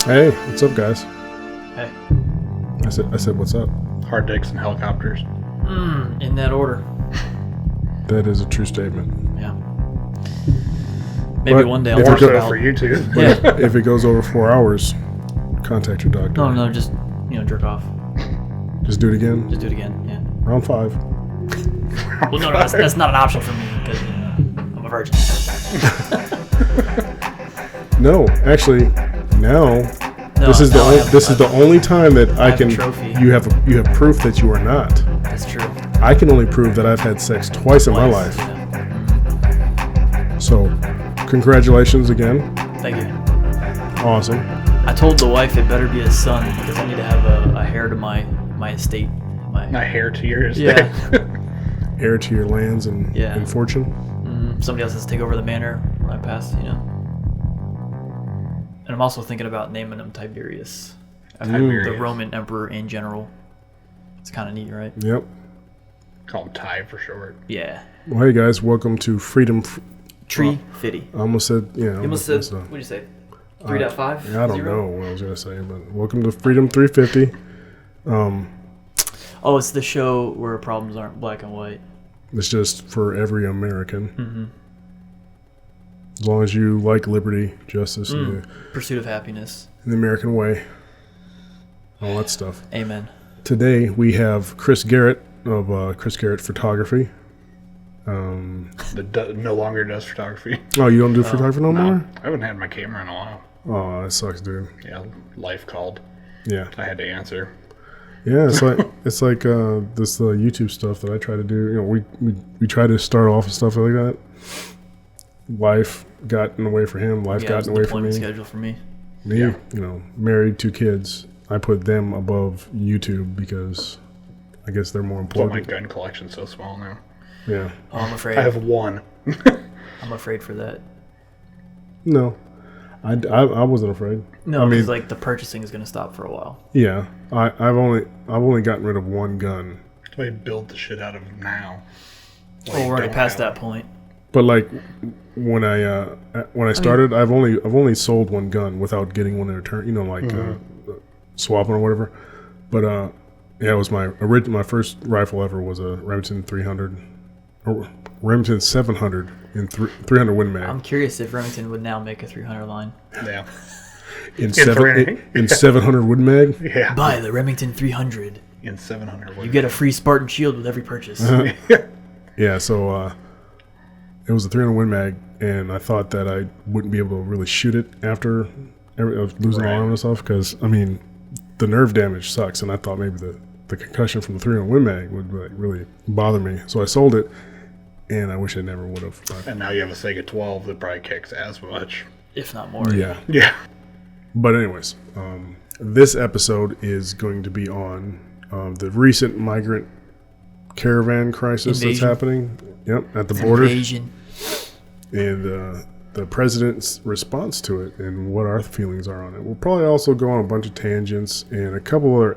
Hey, what's up, guys? Hey. I said, what's up? Hard dicks and helicopters. In that order. That is a true statement. Yeah. Maybe But one day I'll if talk it about... for you two. Yeah. If it goes over 4 hours, contact your doctor. No, just, jerk off. Just do it again. Just do it again, yeah. Round 5. Well, no, that's not an option for me because I'm a virgin. No, actually, now No, this is now I have- the only time that I have a can. trophy. You have proof that you are not. That's true. I can only prove that I've had sex twice in my life. Yeah. So, congratulations again. Thank you. Awesome. I told the wife it better be a son because I need to have a heir to my estate. A hair to yours. Yeah. Heir to your lands and, Yeah. and fortune. Somebody else has to take over the manor when I pass, And I'm also thinking about naming him Tiberius. Tiberius. The Roman emperor in general. It's kind of neat, right? Yep. Call him Ty for short. Yeah. Well, hey guys, welcome to Freedom. Tree Fitty. I almost said, yeah. You almost said, what did you say? 3.5? I don't know what I was gonna say, but welcome to Freedom 350. Oh, it's the show where problems aren't black and white. It's just for every American. As long as you like liberty, justice, and Pursuit of happiness. the American way, all that stuff. Amen. Today we have Chris Garrett of Chris Garrett Photography. No longer does photography. Oh, you don't do photography no more? I haven't had my camera in a while. Oh, that sucks, dude. Yeah, life called. Yeah, I had to answer. yeah. It's like this YouTube stuff that I try to do. We try to start off with stuff like that. Life got in the way for him. Life Yeah, got it's in the the way for me. deployment schedule for me. Me, Yeah. Married, 2 kids. I put them above YouTube because I guess they're more But my important. gun collection's so small now. Yeah. Oh, I'm afraid. I have one. I'm afraid for that. No, I wasn't afraid. No, I mean, because like the purchasing is going to stop for a while. yeah. I've only gotten rid of 1 gun, I build the shit out of them now. Oh, we're already past that point. but like when I started, I've only sold 1 gun without getting one in return. Swapping or whatever. But yeah, it was my first rifle ever was a Remington 300. Or Remington 700 in 300 Win Mag. I'm curious if Remington would now make a 300 line. Yeah. in 300? 700 Win Mag. Yeah. Buy the Remington 300. In 700. You get a free Spartan shield with every purchase. Yeah, so it was a 300 Win Mag, and I thought that I wouldn't be able to really shoot it after losing all arm and stuff, because I mean, the nerve damage sucks, and I thought maybe the concussion from the 300 Win Mag would like, really bother me. So I sold it, and I wish I never would have. And now you have a Sega 12 that probably kicks as much. If not more. Yeah. Yeah. But anyways, this episode is going to be on the recent migrant caravan crisis that's happening. Yep, at the border. Invasion. And the president's response to it and what our feelings are on it. We'll probably also go on a bunch of tangents and a couple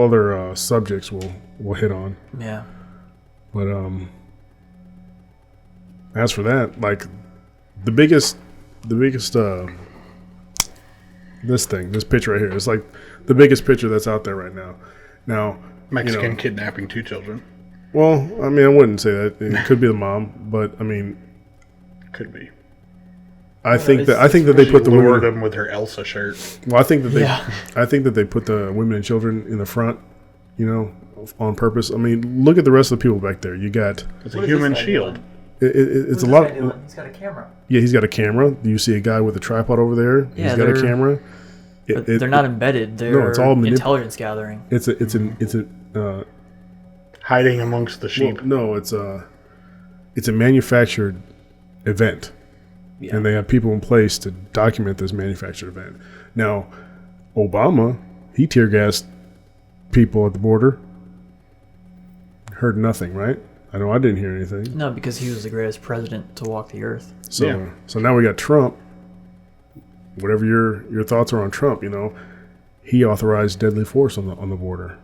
other subjects we'll hit on. Yeah. But as for that, like the biggest this picture right here is like the biggest picture that's out there right now. Now, Mexican kidnapping 2 children. well, I mean, I wouldn't say that. It could be the mom, but I mean, Could be. I think that they put the lured women. them with her Elsa shirt. Well, I think that Yeah. they put the women and children in the front, on purpose. I mean, look at the rest of the people back there. You got It's a human shield. it's a lot. He's got a camera. Yeah, he's got a camera. You see a guy with a tripod over there. Yeah, he's got a they're- camera. But they're not embedded. They're it's all intelligence gathering. It's a Hiding amongst the sheep. well, no, it's a manufactured event. Yeah. And they have people in place to document this manufactured event. Now, Obama, he tear gassed people at the border. Heard nothing, right? I know I didn't hear anything. No, because he was the greatest president to walk the earth. So now we got Trump. Whatever your thoughts are on Trump, he authorized deadly force on the border.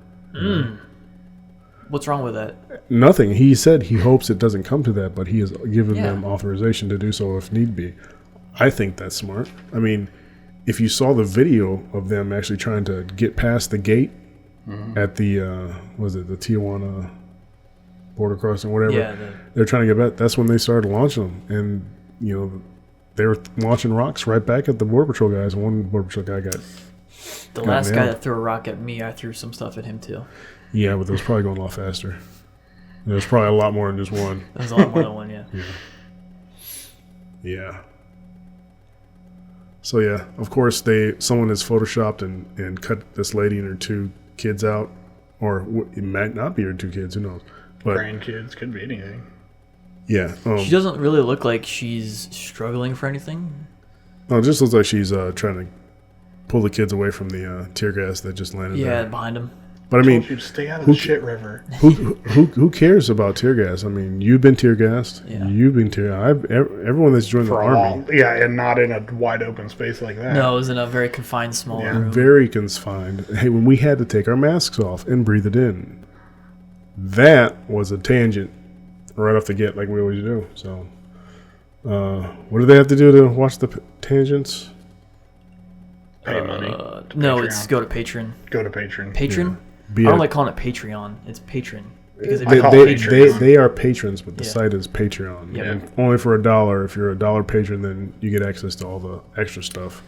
What's wrong with that? Nothing. He said he hopes it doesn't come to that, but he has given Yeah. them authorization to do so if need be. I think that's smart. I mean, if you saw the video of them actually trying to get past the gate at the was it the Tijuana border crossing, whatever. Yeah, they're trying to get back. That's when they started launching them, and they were launching rocks right back at the border patrol guys. One border patrol guy got the last guy that threw a rock at me, I threw some stuff at him too. Yeah, but it was probably going a lot faster. There's probably a lot more than just one. There's a lot more than one, yeah. Yeah. So yeah, of course someone has photoshopped and cut this lady and her 2 kids out, or it might not be her 2 kids, who knows? But Grandkids, could be anything. yeah, She doesn't really look like she's struggling for anything. no, it just looks like she's trying to pull the kids away from the tear gas that just landed there. Behind him. But I mean, Told you to stay out of the shit river. who cares about tear gas? I mean, you've been tear gassed. Yeah. You've been tear. Everyone that's joined the For a army. long, yeah, and not in a wide open space like that. No, it was in a very confined small room. Very confined. Hey, when we had to take our masks off and breathe it in, that was a tangent right off the get, like we always do. So, what do they have to do to watch the tangents? Pay money. No, Patreon. it's go to Patreon. Go to Patreon. Patreon? Be I don't a- like calling it Patreon. It's Patron. Because I call it Patreon. they are patrons, but the Yeah. site is Patreon. Yeah. And only for $1. If you're a $1 patron, then you get access to all the extra stuff.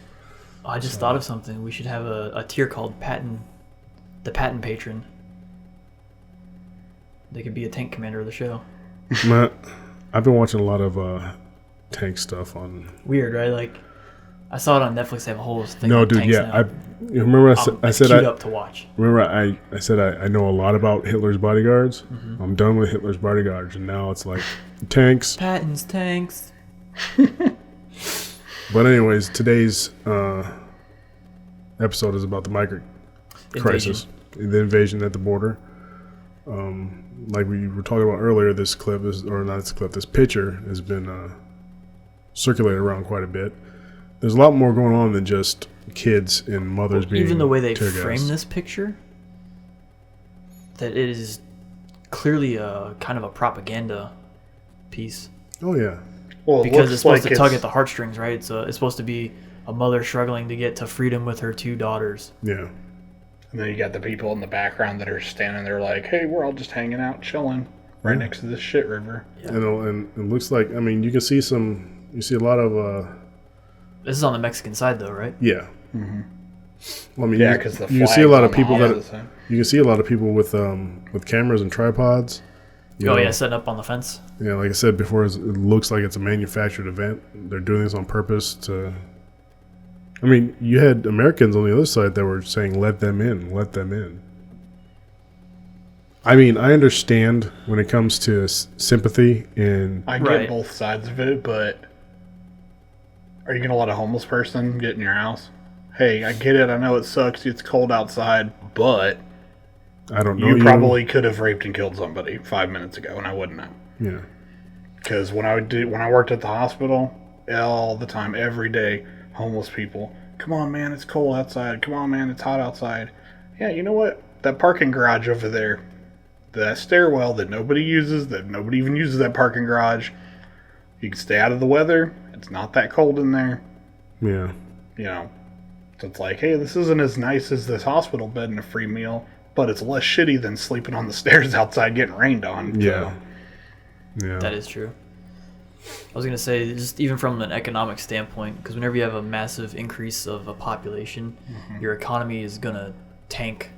I just thought of something. We should have a tier called the Patton Patron. They could be a tank commander of the show. Matt, I've been watching a lot of tank stuff on. Weird, right? Like, I saw it on Netflix. They have a whole thing. No, on dude, tanks yeah, now. you remember I It's said queued up to watch. I said I know a lot about Hitler's bodyguards. Mm-hmm. I'm done with Hitler's bodyguards, and now it's like tanks. Patton's tanks. But anyways, today's episode is about the migrant crisis, the invasion at the border. Like we were talking about earlier, this picture has been circulated around quite a bit. There's a lot more going on than just kids and mothers being Even the way they tear gassed. frame this picture, that it is clearly a kind of a propaganda piece. Oh yeah, Well, it Because looks it's supposed like to tug at the heartstrings, right? So it's supposed to be a mother struggling to get to freedom with her 2 daughters. yeah. And then you got the people in the background that are standing there like, hey, we're all just hanging out, chilling right next to this shit river. Yeah. And it looks like, I mean, you see a lot of This is on the Mexican side, though, right? yeah. Mm-hmm. Well, I mean, Yeah, because the you can see a lot of flag's on people the that opposite side. you can see a lot of people with cameras and tripods. You Oh, know, yeah, setting up on the fence. Yeah, like I said before, it looks like it's a manufactured event. They're doing this on purpose to. I mean, you had Americans on the other side that were saying, "Let them in, let them in." I mean, I understand when it comes to sympathy and I get Right. both sides of it, but are you going to let a homeless person get in your house? Hey, I get it. I know it sucks. It's cold outside, but I don't know. you probably could have raped and killed somebody 5 minutes ago, and I wouldn't know. Yeah. Because when I worked at the hospital, all the time, every day, homeless people, come on, man, it's cold outside. Come on, man, it's hot outside. Yeah, you know what? That parking garage over there, that stairwell that nobody uses, that nobody even uses that parking garage, you can stay out of the weather. It's not that cold in there. Yeah. You know, so it's like, hey, this isn't as nice as this hospital bed and a free meal, but it's less shitty than sleeping on the stairs outside getting rained on. Yeah. So, Yeah. That is true. I was going to say, just even from an economic standpoint, because whenever you have a massive increase of a population, your economy is going to tank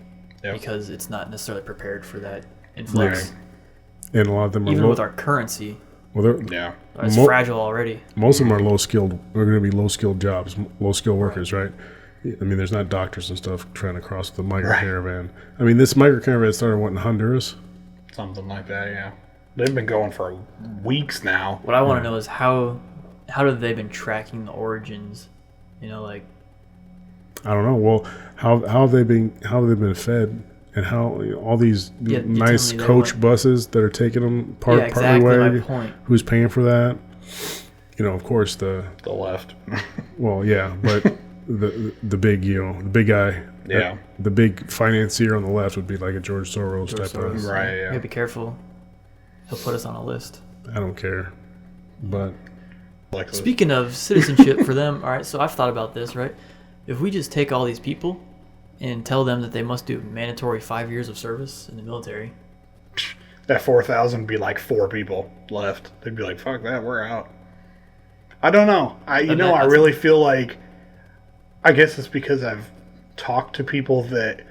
Yep. because it's not necessarily prepared for that influx. Right. And a lot of them are Even low, with our currency, yeah. it's Mo- fragile already. most of them are low skilled. They're going to be low skilled jobs, low skilled workers, right? I mean, there's not doctors and stuff trying to cross the migrant Right. caravan. I mean, this migrant caravan started in Honduras. Something like that, yeah. They've been going for weeks now. What I want to know is how have they been tracking the origins? You know, like, I don't know. Well, how have they been fed, and how all these Yeah, you nice tell me they coach weren't- buses that are taking them yeah, exactly partly my way. point. Who's paying for that? You know, of course The left. well, yeah, but the big, the big guy, Yeah. the big financier on the left would be like a George Soros type Soros. of. Right, You yeah. gotta be careful. He'll put us on a list. I don't care, but Like Speaking of citizenship for them, all right, so I've thought about this, right? if we just take all these people and tell them that they must do mandatory 5 years of service in the military. That 4,000 would be like 4 people left. They'd be like, fuck that, we're out. I don't know. I really feel like, I guess it's because I've talked to people that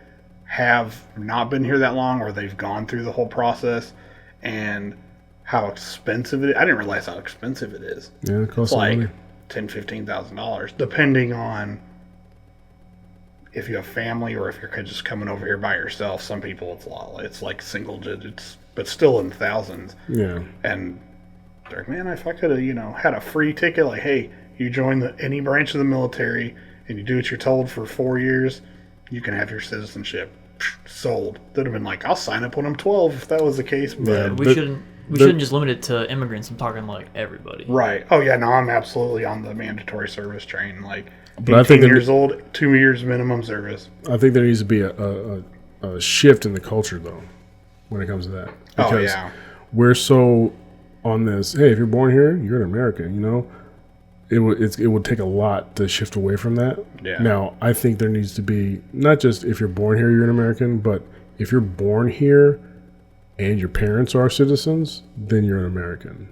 have not been here that long, or they've gone through the whole process, and how expensive it is. I didn't realize how expensive it is. Yeah, it costs It's like money. $10,000-$15,000, depending on if you have family or if you're just coming over here by yourself. Some people it's a lot. It's like single digits, but still in thousands. Yeah. And they're like, man, if I could have, had a free ticket, like, hey, you join any branch of the military and you do what you're told for 4 years, you can have your citizenship. Sold. They'd have been like, I'll sign up when I'm 12 if that was the case. But Yeah. We shouldn't just limit it to immigrants. I'm talking like everybody. right. Oh yeah, no, I'm absolutely on the mandatory service train. Like, But I 18 think that- years old, 2 years minimum service. I think there needs to be a shift in the culture, though, when it comes to that. Oh yeah. We're so on this, hey, if you're born here, you're an American, It would take a lot to shift away from that. Yeah. Now, I think there needs to be, not just if you're born here, you're an American, but if you're born here and your parents are citizens, then you're an American.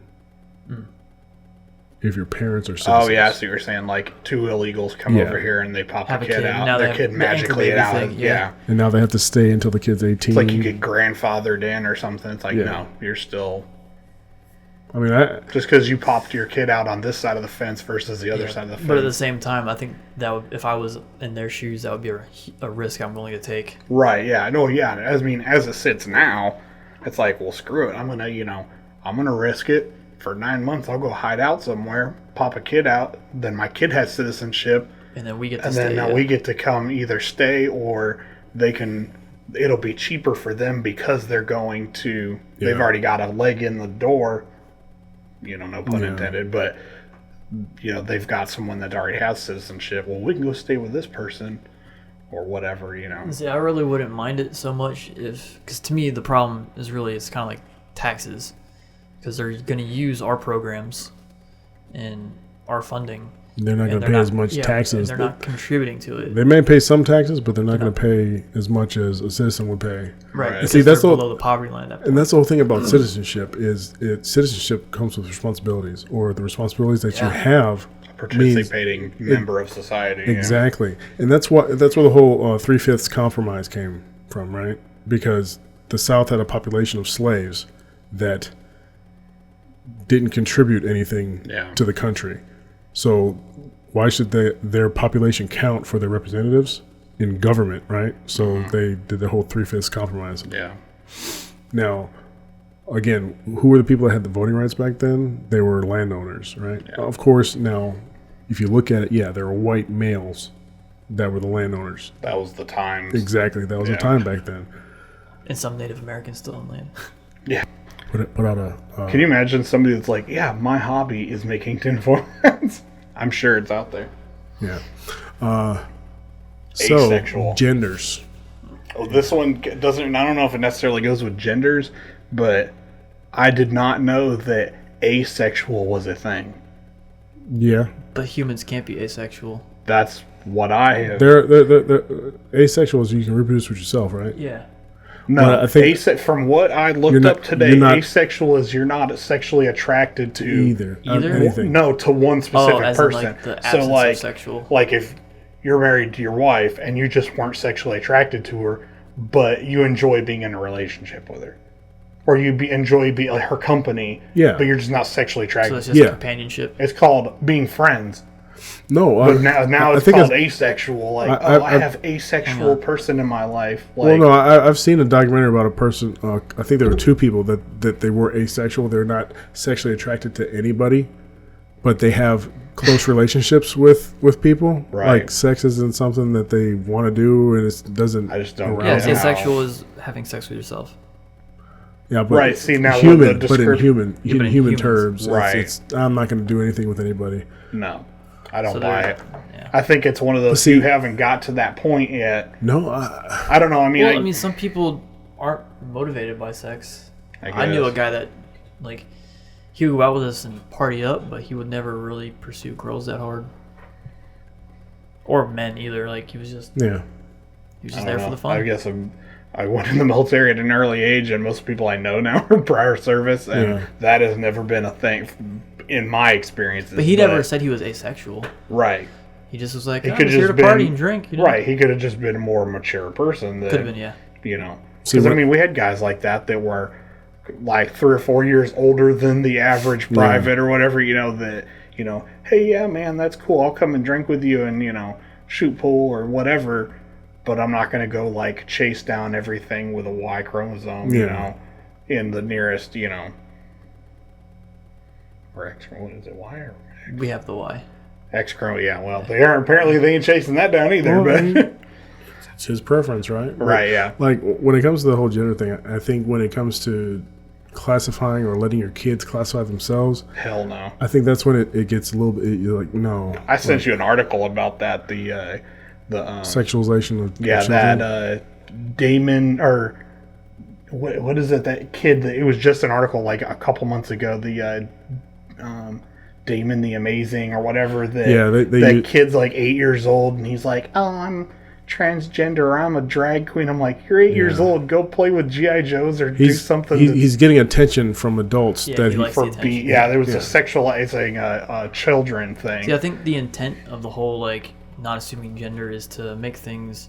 If your parents are citizens. Oh yeah, I see what you're saying. Like, 2 illegals come Yeah. over here and they pop Have a a kid kid. out. Now Their they have kid the magically anchor out. baby thing, yeah. And now they have to stay until the kid's 18. It's like you get grandfathered in or something. It's like, Yeah. no, you're still... I mean, Just because you popped your kid out on this side of the fence versus the other side of the fence. But at the same time, I think that would, if I was in their shoes, that would be a risk I'm willing to take. Right, yeah. No, yeah. As it sits now, it's like, well, screw it. I'm going to risk it. For 9 months, I'll go hide out somewhere, pop a kid out, then my kid has citizenship, And then we get to and stay. then now we get to come either stay or it'll be cheaper for them because they're going to, they've already got a leg in the door, no pun intended, but, they've got someone that already has citizenship. Well, we can go stay with this person or whatever, See, I really wouldn't mind it so much because to me, the problem is really, it's kind of like taxes. Because they're going to use our programs and our funding. they're not going to pay as much taxes. And they're not contributing to it. They may pay some taxes, but they're not going to pay as much as a citizen would pay. Right. And see, that's they're all- below the poverty line. And that's the whole thing about citizenship is citizenship comes with responsibilities, or the responsibilities that you have. participating member of society. Exactly, and that's where the whole 3/5 compromise came from, right? Because the South had a population of slaves that didn't contribute anything to the country. So why should their population count for their representatives in government, right? So they did the whole 3/5 compromise. Yeah. Now, again, who were the people that had the voting rights back then? They were landowners, right? Yeah. Of course, now, if you look at it, there were white males that were the landowners. That was the times. Exactly. That was the Yeah. time back then. And some Native Americans still on land. Yeah. Put out a... Can you imagine somebody that's like, yeah, my hobby is making tinfoil hats? I'm sure it's out there. Yeah. Asexual. Genders. Oh, this one doesn't, I don't know if it necessarily goes with genders, but I did not know that asexual was a thing. Yeah. But humans can't be asexual. That's what I have. They're asexual is you can reproduce with yourself, right? Yeah. No, Well, I think- from what I looked up today, you're not- asexual is you're not sexually attracted to Either. Either? No, to one specific as in, person. like, the So, absence of sexual. like if you're married to your wife and you just weren't sexually attracted to her, but you enjoy being in a relationship with her, or you enjoy being her company, Yeah. but you're just not sexually So attracted. it's just Yeah. companionship. It's called being friends. No. But now I it's think called asexual. Like, I have asexual person in my life. Like, Well, no, I've seen a documentary about a person. I think there were two people that they were asexual. They're not sexually attracted to anybody, but they have close relationships with people. Right. Like sex isn't something that they want to do, and it doesn't. I just don't Yeah, Yeah. asexual is having sex with yourself. Yeah, but Right, see, now human, the but in description- Yeah, but in human humans. terms, Right. it's I'm not going to do anything with anybody. no, I don't So buy they're- it. yeah. I think it's one of those see- you haven't got to that point yet. No, I don't know. I mean, Well, I mean, some people aren't motivated by sex. I knew a guess. guy that, like, he would go out with us and party up, but he would never really pursue girls that hard. or men either. Like he was just Yeah. there for the fun. I guess I went in the military at an early age, and most people I know now are prior service, and that has never been a thing in my experiences. But he never said he was asexual. Right. He just was like, He I'm could just here to just party been- and drink. You know? Right. He could have just been a more mature person. Could have been, yeah. You know. See, Because, I mean, we had guys like that were like 3 or 4 years older than the average private or whatever, you know, that, you know, hey, yeah, man, that's cool. I'll come and drink with you and, you know, shoot pool or whatever. But I'm not going to go, like, chase down everything with a Y chromosome, you know, in the nearest, you know, or X, what is it, Y or X? We have the Y. X chromosome, yeah, well, they ain't chasing that down either, Well, but... I mean, it's his preference, right? Right, yeah. Like, when it comes to the whole gender thing, I think when it comes to classifying or letting your kids classify themselves, Hell no. I think that's when it gets a little bit, you're like, no. I sent you an article about that, the Sexualization of yeah, children. that Damon, or what is it, that kid, that it was just an article like a couple months ago, the Damon the Amazing or whatever, that that kid's like 8 years old and he's like, oh, I'm transgender, or I'm a drag queen. I'm like, you're 8 years old, go play with G.I. Joes or do something. He's getting attention from adults that he likes the attention. there was a sexualizing children thing. See, I think the intent of the whole, like, not assuming gender is to make things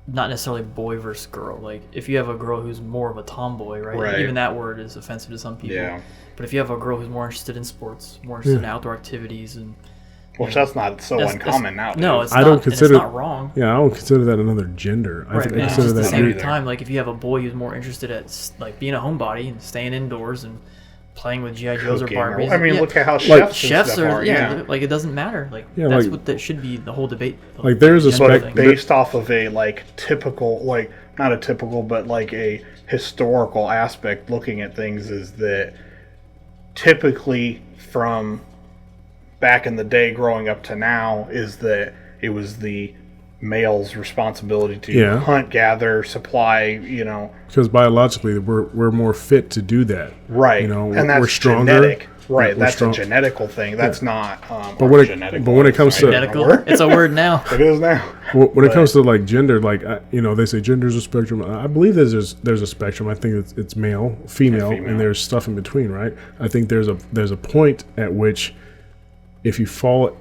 not necessarily boy versus girl. Like, if you have a girl who's more of a tomboy, right? Even that word is offensive to some people. Yeah. But if you have a girl who's more interested in sports, more interested in outdoor activities, and which that's not so uncommon now. No, it's I not. don't consider it's not wrong. Yeah, I don't consider that another gender. Right, I but consider at the that same time, like if you have a boy who's more interested at like being a homebody and staying indoors and playing with G.I. Joes or Barbies. I mean, look at how chefs are. Yeah, like it doesn't matter. Like that's what that should be the whole debate. Like there's a spec based off of a like typical, like not a typical, but like a historical aspect. Looking at things is that typically from back in the day, growing up to now, is that it was the male's responsibility to hunt, gather, supply, you know. Because biologically, we're more fit to do that. Right. You know, and that's we're stronger. Genetic. Right. That's a genetical thing. That's not but when it comes to genetical, it's a word now. It is now. When it comes to like gender, like you know, they say gender is a spectrum. I believe there's a spectrum. I think it's male, female, and there's stuff in between, right? I think there's a point at which if you fall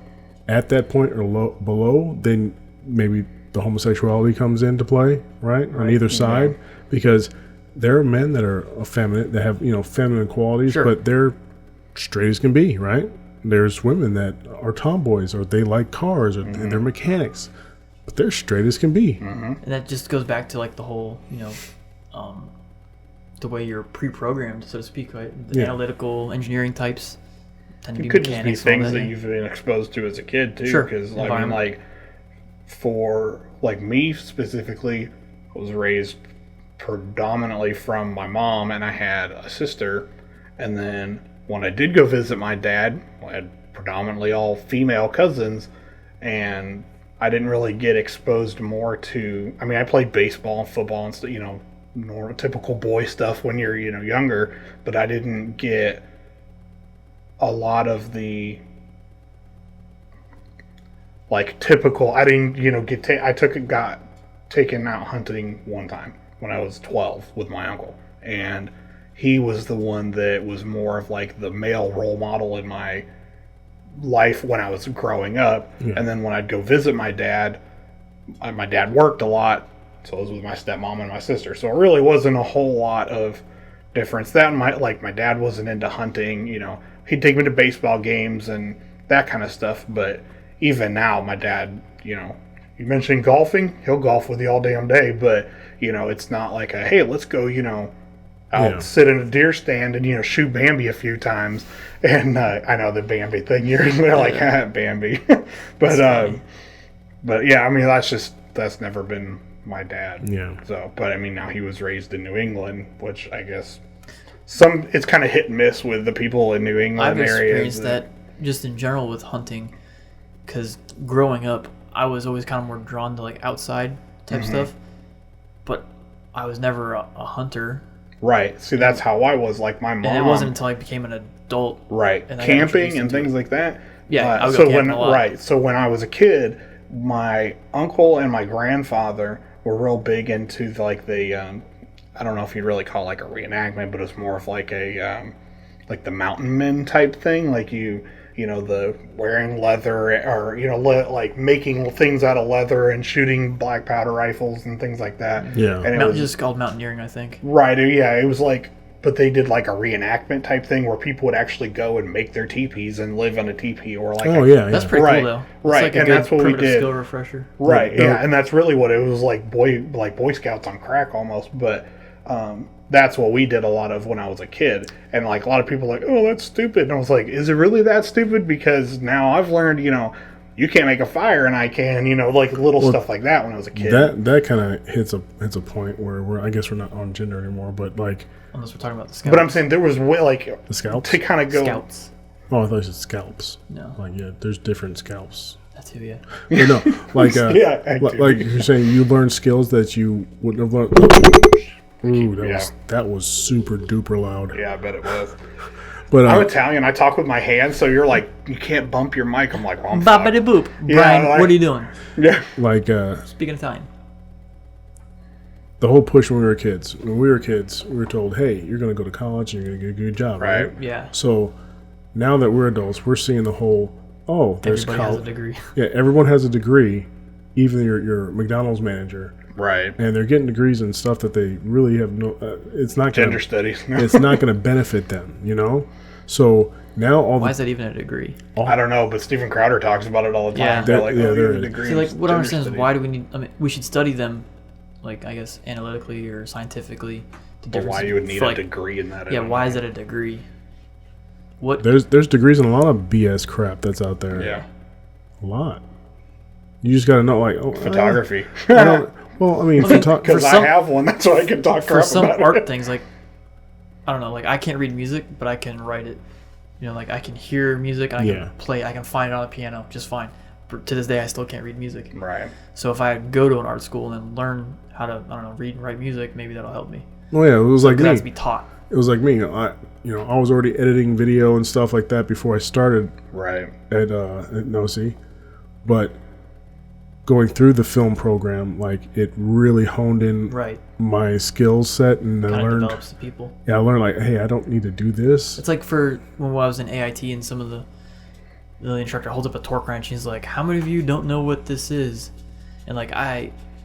at that point or below, then maybe the homosexuality comes into play, right? On either side, because there are men that are effeminate, that have, you know, feminine qualities, but they're straight as can be, right? There's women that are tomboys, or they like cars, or they're mechanics, but they're straight as can be. And that just goes back to like the whole, you know, the way you're pre-programmed, so to speak, right? The analytical engineering types tend to be could just be mechanics. things that you've been exposed to as a kid too, because I mean, like for like me specifically, I was raised predominantly from my mom, and I had a sister, and then when I did go visit my dad, I had predominantly all female cousins, and I didn't really get exposed more to, I mean, I played baseball and football and you know, normal typical boy stuff when you're, you know, younger, but I didn't get a lot of the like typical, I didn't, you know, got taken out hunting one time when I was 12 with my uncle, and he was the one that was more of like the male role model in my life when I was growing up. And then when I'd go visit my dad worked a lot, so I was with my stepmom and my sister, so it really wasn't a whole lot of difference. That my dad wasn't into hunting, you know, he'd take me to baseball games and that kind of stuff, but even now my dad, you know, you mentioned golfing, he'll golf with you all damn day, but you know, it's not like a, hey, let's go, you know, I'll sit in a deer stand and, you know, shoot Bambi a few times. And I know the Bambi thing, they're like, Bambi. but yeah, I mean, that's never been my dad. Yeah. So, but I mean, now he was raised in New England, which I guess it's kind of hit and miss with the people in New England areas. I've experienced that just in general with hunting, because growing up, I was always kind of more drawn to like outside type stuff, but I was never a hunter. Right. See, that's how I was. Like my mom. And it wasn't until I became an adult. Right. Camping and things like that. Yeah, I would so go when camping a lot. right, so when I was a kid, my uncle and my grandfather were real big into like the I don't know if you'd really call it like a reenactment, but it's more of like a like the mountain men type thing, like you know, the wearing leather or, you know, like making things out of leather and shooting black powder rifles and things like that. Yeah. And it was just called mountaineering, I think. right. Yeah, it was like, but they did like a reenactment type thing where people would actually go and make their teepees and live in a teepee or like. That's pretty right, cool though. Right, It's like and that's what we did. Skill refresher. Right. Yeah, and that's really what it was like. Boy Scouts on crack almost, but. That's what we did a lot of when I was a kid. And like a lot of people were like, oh, that's stupid. And I was like, is it really that stupid? Because now I've learned, you know, you can't make a fire and I can, you know, like little stuff like that when I was a kid. That kind of hits a point where I guess we're not on gender anymore, but like. Unless we're talking about the scouts. But I'm saying there was like. The scalps? To kind of go. Scouts. Oh, I thought you said scalps. No. Like, yeah, there's different scalps. That too, yeah. But no, like, yeah, like you're saying you learn skills that you wouldn't have learned. Ooh, that was super duper loud. Yeah, I bet it was. But I'm Italian. I talk with my hands, so you're like, you can't bump your mic. I'm like, well, I'm Boppity boop. Yeah, Brian, like- what are you doing? Yeah. like Speaking Italian. the whole push when we were kids. When we were kids, we were told, "Hey, you're going to go to college and you're going to get a good job." Right. Yeah. So now that we're adults, we're seeing the whole. Oh, there's Everybody has a degree. Yeah, everyone has a degree, even your McDonald's manager. Right. And they're getting degrees in stuff that they really have no. It's not Gender studies. It's not going to benefit them, you know. So now Why is that even a degree? I don't know, but Stephen Crowder talks about it all the time. Yeah. They're like, Yeah, oh, there you have a is. degree See, in like, what I gender understand is studies. why do we need? I mean, we should study them, like I guess analytically or scientifically. But why you would need for, a like, degree in that? I Yeah, don't why know. is that a degree? What? there's degrees in a lot of BS crap that's out there. Yeah. A lot. You just got to know, like, Photography. I don't, well, I mean, Because For I some- have one, that's why I can talk For crap some about art it. things, like I don't know, like I can't read music, but I can write it. You know, like I can hear music, and I Yeah. can play. I can find it on the piano just fine. But to this day, I still can't read music. Right. So if I go to an art school and learn how to, I don't know, read and write music, maybe that'll help me. well, yeah, it was like Because it has to me. be taught. It was like me. I was already editing video and stuff like that before I started Right. at NOC, but going through the film program, like it really honed in Right. my skill set, and I Kind of learned. develops the people. Yeah, I learned like, hey, I don't need to do this. It's like for when I was in AIT and some of the instructor holds up a torque wrench. He's like, "How many of you don't know what this is?" And like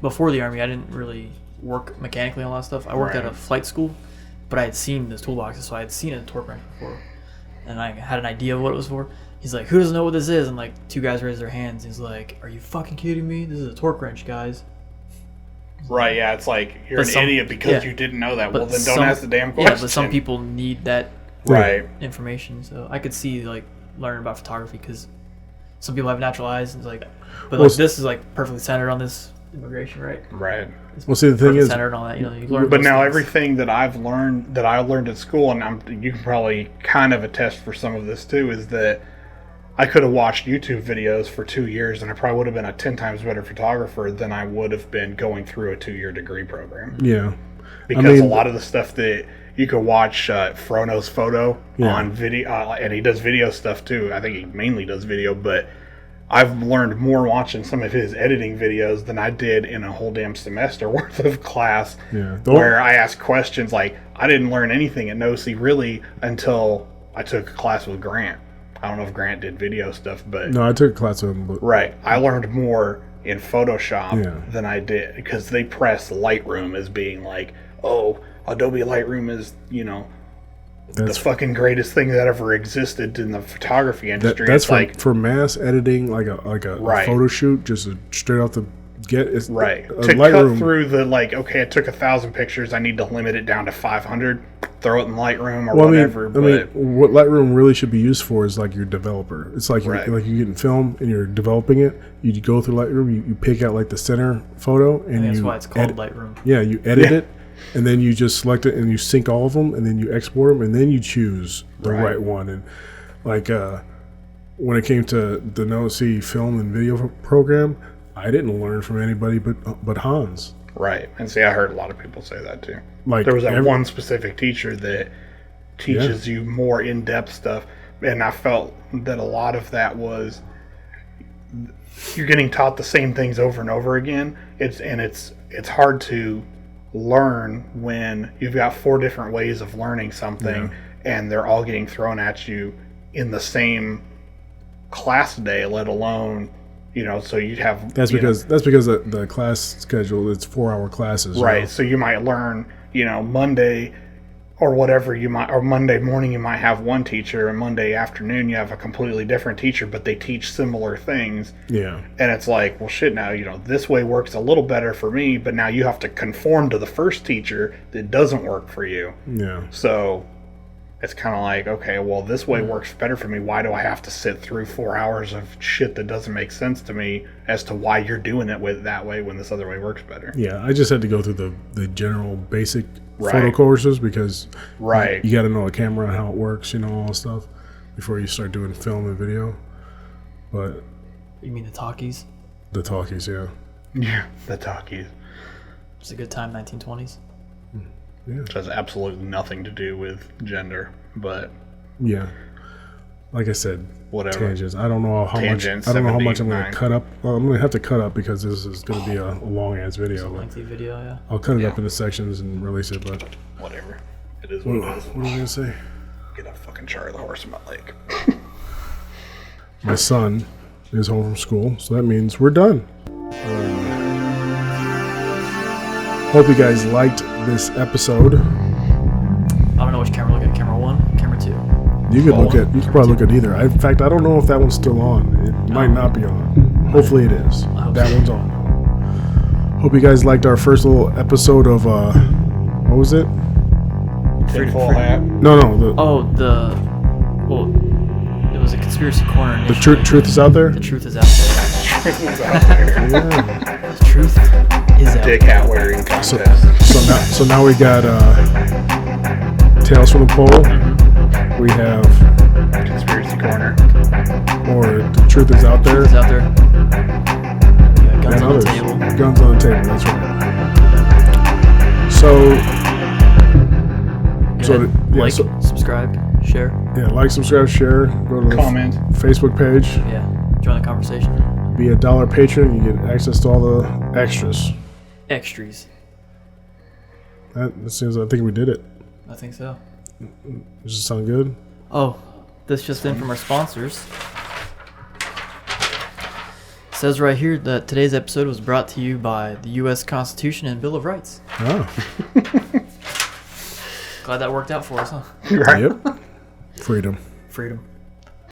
before the Army, I didn't really work mechanically on a lot of stuff. I worked at a flight school, but I had seen those toolboxes, so I had seen a torque wrench before, and I had an idea of what it was for. He's like, "Who doesn't know what this is?" And like 2 guys raised their hands. He's like, "Are you fucking kidding me? This is a torque wrench, guys." Right, yeah, it's like you're But an some- idiot because yeah. you didn't know that. But Well, then don't some- ask the damn question. Yeah, but some people need that Right. information, so I could see like learning about photography because some people have natural eyes and it's like, but Well, like this is like perfectly centered on this immigration, right? Right. It's Well, see, the thing perfectly is, centered on that, you know. You learn But those now things. everything that I learned at school, and you can probably kind of attest for some of this too, is that I could have watched YouTube videos for 2 years, and I probably would have been a 10 times better photographer than I would have been going through a 2-year degree program. yeah, Because a lot of the stuff that you could watch Frono's photo Yeah. on video, and he does video stuff too. I think he mainly does video, but I've learned more watching some of his editing videos than I did in a whole damn semester worth of class. Yeah. Where I asked questions like I didn't learn anything at NOC really until I took a class with Grant. I don't know if Grant did video stuff, but no, I took a class with him, but right, I learned more in Photoshop Yeah. than I did because they press Lightroom as being like, oh, Adobe Lightroom is, you know, the fucking greatest thing that ever existed in the photography industry. that's It's like for mass editing, like a Right. photo shoot, just straight off the get. It's right a to Lightroom. cut through the like. Okay, I took 1,000 pictures. I need to limit it down to 500. Throw it in Lightroom or Well, whatever. I mean, what Lightroom really should be used for is like your developer. It's like Right. like you get in film and you're developing it. You go through Lightroom, you pick out like the center photo, and that's you why it's called Lightroom. Yeah, you edit Yeah. it, and then you just select it and you sync all of them, and then you export them, and then you choose the Right. right one. And like when it came to the NOC film and video program, I didn't learn from anybody but Hans. right, and see, I heard a lot of people say that too. Like There was that one specific teacher that teaches Yeah. you more in-depth stuff. And I felt that a lot of that was you're getting taught the same things over and over again. It's hard to learn when you've got 4 different ways of learning something, and they're all getting thrown at you in the same class day, let alone, so you'd have... That's because the class schedule, it's 4-hour classes. Right, so you might learn, Monday or whatever or Monday morning you might have one teacher, and Monday afternoon you have a completely different teacher, but they teach similar things. Yeah. And it's like, well, shit, now, this way works a little better for me, but now you have to conform to the first teacher that doesn't work for you. Yeah. So it's kind of like, okay, well, this way works better for me. Why do I have to sit through 4 hours of shit that doesn't make sense to me as to why you're doing it with that way when this other way works better? Yeah, I just had to go through the general basic photo courses because you got to know a camera and how it works, all that stuff before you start doing film and video. But you mean the talkies? The talkies, yeah. Yeah, the talkies. It's a good time, 1920s. Yeah. Which has absolutely nothing to do with gender, but yeah, like I said, whatever. Tangents. I don't know how much I'm going to cut up. Well, I'm going to have to cut up because this is going to be a long ass video. It's a lengthy video, yeah. I'll cut it up into sections and release it, but whatever. It is what it is. What was I going to say? Get a fucking Charlie horse in my leg. My son is home from school, so that means we're done. Hope you guys liked this episode. I don't know which camera to look at. Camera 1, camera 2. You could probably look at either. In fact, I don't know if that one's still on. It might not be on. Hopefully it is. That one's on. Hope you guys liked our first little episode of what was it? Tinfoil hat. No. It was a conspiracy corner. The truth is out there. The truth is out there. Yeah. The truth is out Dick hat wearing contest. So now we got Tales from the Pole. We have Conspiracy corner. Or the truth is out there. The truth is out there. We got guns on the table. Guns on the table. That's right. So subscribe, share. Yeah, like, subscribe, share. Go to the comment. Facebook page. Yeah, join the conversation. Be a $1 patron. You get access to all the extras. Extras. That seems. I think we did it. I think so. Does it sound good? Oh, this just in from our sponsors. It says right here that today's episode was brought to you by the U.S. Constitution and Bill of Rights. Oh. Glad that worked out for us, huh? Right. Yep. Freedom. Freedom.